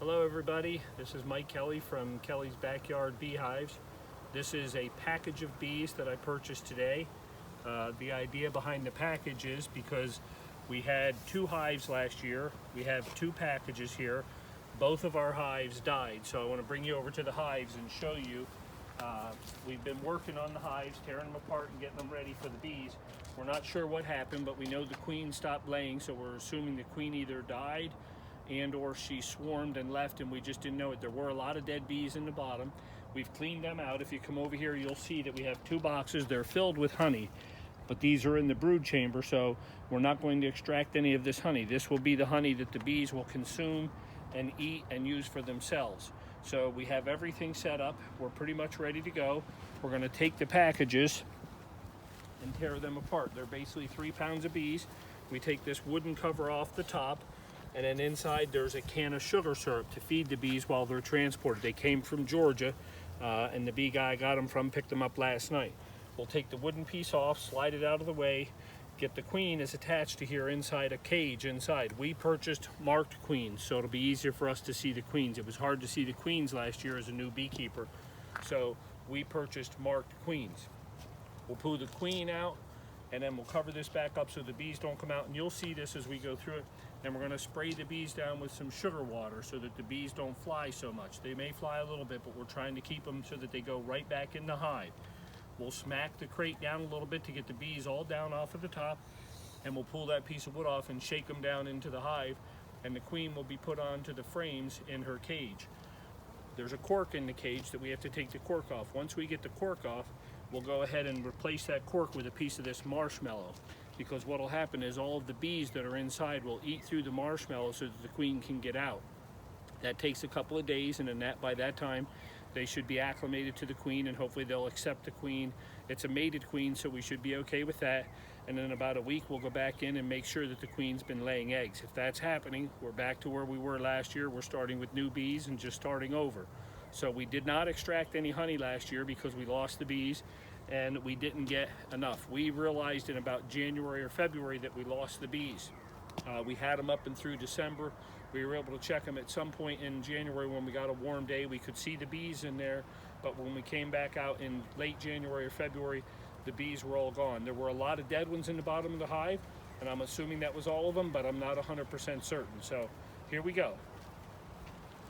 Hello everybody, this is Mike Kelly from Kelly's Backyard Beehives. This is a package of bees that I purchased today. The idea behind the package is because we had 2 hives last year. We have 2 packages here. Both of our hives died, so I want to bring you over to the hives and show you. We've been working on the hives, tearing them apart and getting them ready for the bees. We're not sure what happened, but we know the queen stopped laying, so we're assuming the queen either died and or she swarmed and left and we just didn't know it. There were a lot of dead bees in the bottom. We've cleaned them out. If you come over here, you'll see that we have 2 boxes. They're filled with honey, but these are in the brood chamber, so we're not going to extract any of this honey. This will be the honey that the bees will consume and eat and use for themselves. So we have everything set up. We're pretty much ready to go. We're going to take the packages and tear them apart. They're basically 3 pounds of bees. We take this wooden cover off the top, and then inside there's a can of sugar syrup to feed the bees while they're transported. They came from Georgia, and the bee guy I got them from picked them up last night. We'll take the wooden piece off, slide it out of the way, get the queen is attached to here inside a cage inside. We purchased marked queens, so it'll be easier for us to see the queens. It was hard to see the queens last year as a new beekeeper, so we purchased marked queens. We'll pull the queen out, and then we'll cover this back up so the bees don't come out, and you'll see this as we go through it. And we're going to spray the bees down with some sugar water so that the bees don't fly so much. They may fly a little bit, but we're trying to keep them so that they go right back in the hive. We'll smack the crate down a little bit to get the bees all down off of the top, and we'll pull that piece of wood off and shake them down into the hive, and the queen will be put onto the frames in her cage. There's a cork in the cage that we have to take the cork off. Once we get the cork off, we'll go ahead and replace that cork with a piece of this marshmallow, because what will happen is all of the bees that are inside will eat through the marshmallow so that the queen can get out. That takes a couple of days, and then by that time they should be acclimated to the queen, and hopefully they'll accept the queen. It's a mated queen, so we should be okay with that. And then in about a week we'll go back in and make sure that the queen's been laying eggs. If that's happening, we're back to where we were last year. We're starting with new bees and just starting over. So we did not extract any honey last year because we lost the bees and we didn't get enough. We realized in about January or February that we lost the bees. We had them up and through December. We were able to check them at some point in January when we got a warm day. We could see the bees in there, but when we came back out in late January or February, the bees were all gone. There were a lot of dead ones in the bottom of the hive, and I'm assuming that was all of them, but I'm not 100% certain. So here we go.